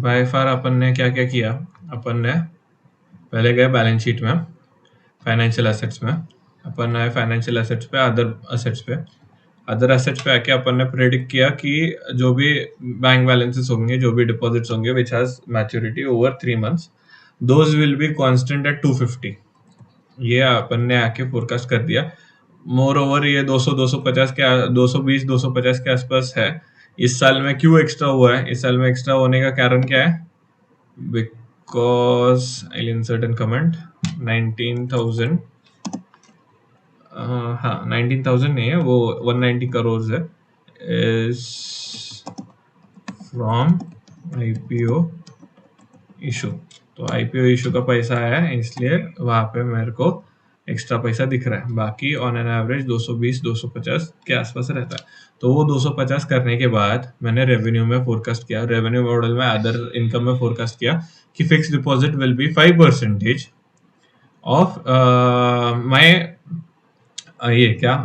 By far अपन ने क्या क्या किया, अपन ने पहले गए बैलेंस शीट में, फाइनेंशियल एसेट्स में, अपन आए फाइनेंशियल एसेट्स पे, अदर एसेट्स पे आके अपन ने प्रेडिक्ट किया कि जो भी बैंक बैलेंसेस होंगे, जो भी डिपॉजिट्स होंगे which has maturity over 3 months, those will be constant eight 250। ये अपन ने आके फोरकास्ट कर दिया। मोर ओवर ये 200 250 के 220 250 के आसपास है। इस साल में क्यों एक्स्ट्रा हुआ है, इस साल में एक्स्ट्रा होने का कारण क्या है? Because I insert an comment 19,000, हाँ 19,000 नहीं है वो 190 करोड़ है, इज फ्रॉम आईपीओ इशू। तो आईपीओ इशू का पैसा है, इसलिए वहां पे मेरे को एक्स्ट्रा पैसा दिख रहा है। बाकी ऑन एन एवरेज 220 250 के आसपास रहता है। तो वो 250 करने के बाद मैंने रेवेन्यू में फोरकास्ट किया, रेवेन्यू मॉडल में अदर इनकम में फोरकास्ट किया कि fix deposit will be 5% of my, ये क्या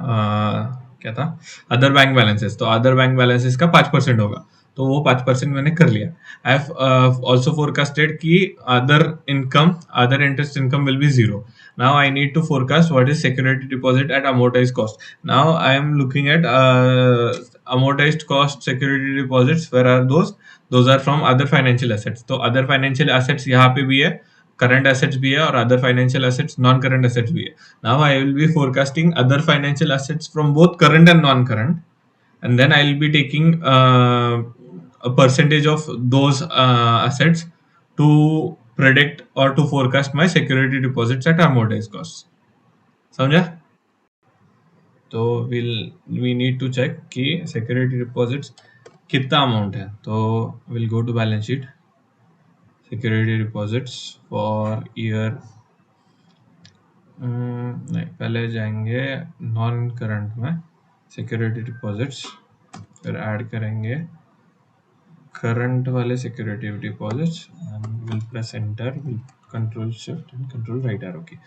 था, अदर बैंक बैलेंसेस। तो अदर बैंक बैलेंसेस का 5% होगा, तो वो 5% मैंने कर लिया। आई हैव ऑल्सो फोरकास्टेड कि other interest income will be zero. Now I need to forecast what is security deposit at amortised cost. Now I am looking at amortised cost security deposits, where are those are from other financial assets. तो other financial assets यहाँ पे भी है, current assets भी है, और other financial assets non current assets भी है। Now I will be forecasting other financial assets from both current and non-current, and then I will be taking a percentage of those assets to predict or to forecast my security deposits at amortized costs. समझा? तो we need to check कि security deposits कितना amount है। तो we'll go to balance sheet, security deposits for year, नहीं, पहले जाएंगे non current में सिक्योरिटी डिपॉजिट्स, फिर ऐड करेंगे करंट वाले security deposits, and will press enter, will control shift and control right arrow key.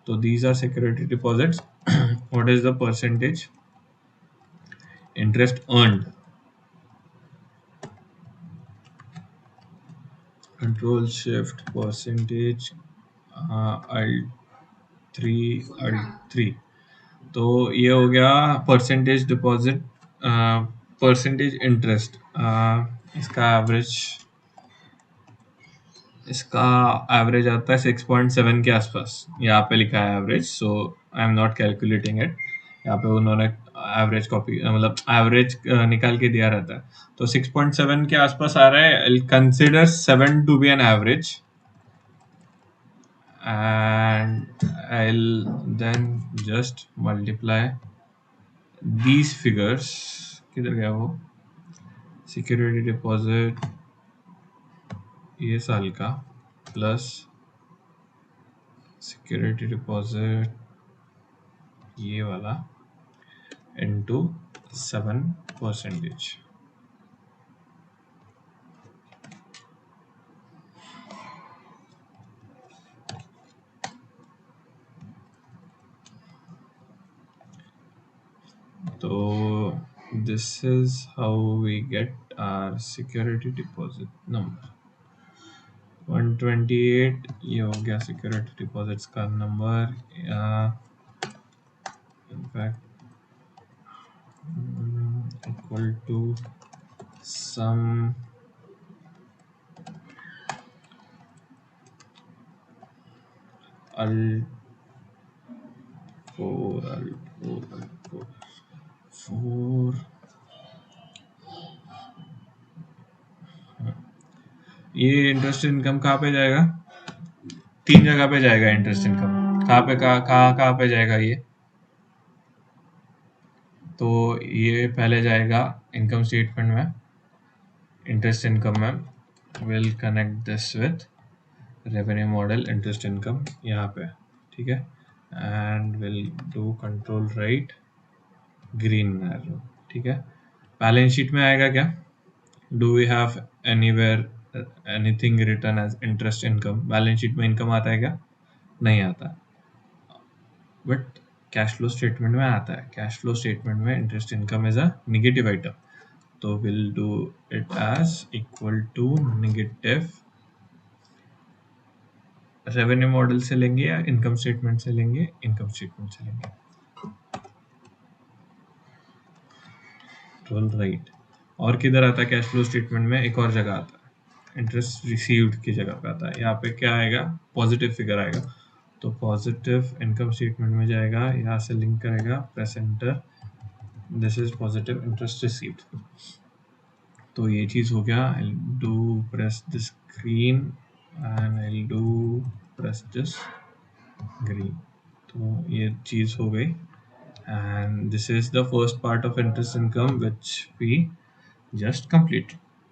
तो these are security deposits. What is the percentage interest earned, control shift percentage alt 3 तो ये हो गया percentage deposit, percentage interest. इसका average आता है 6.7 के आसपास, यहाँ पे लिखा है average, so I am not calculating it. यहाँ पे उन्होंने एवरेज कॉपी मतलब एवरेज निकाल के दिया रहता है। तो 6.7 के आसपास आ रहा है। Consider 7 to be an average, and I'll then just multiply these figures। किधर गया वो सिक्योरिटी डिपॉजिट ये साल का प्लस सिक्योरिटी डिपॉजिट ये वाला इनटू 7%। तो this is how we get our security deposit number 128। ये हो गया सिक्योरिटी डिपॉजिट्स का number. In fact equal to sum four. ये इंटरेस्ट इनकम कहाँ पे जाएगा? 3 जगह पे जाएगा इंटरेस्ट इनकम। कहाँ पे जाएगा ये? तो ये पहले जाएगा इनकम स्टेटमेंट में, इंटरेस्ट इनकम में। Will connect this with revenue model interest income यहाँ पे, ठीक है, and will do control right green arrow, ठीक है। बैलेंस शीट में आएगा क्या? Do we have anywhere anything return as interest income? Balance sheet में इनकम आता है क्या? नहीं आता, बट कैश फ्लो स्टेटमेंट में आता है। कैश फ्लो स्टेटमेंट में interest income is a negative item. तो will do it as equal to negative, revenue model से लेंगे या इनकम स्टेटमेंट से लेंगे, इनकम स्टेटमेंट से लेंगे। राइट, और किधर आता है कैश फ्लो स्टेटमेंट में, एक और जगह आता है, इंटरेस्ट रिसीव्ड की जगह पे आता है। यहाँ पे क्या आएगा, पॉजिटिव फिगर आएगा, तो पॉजिटिव इनकम स्टेटमेंट में जाएगा, यहाँ से लिंक करेगा, press enter, this is positive interest received. तो ये चीज हो गया, I do press this green and I do press this green, तो ये चीज हो गई। And this is the first part of interest income which we just completed.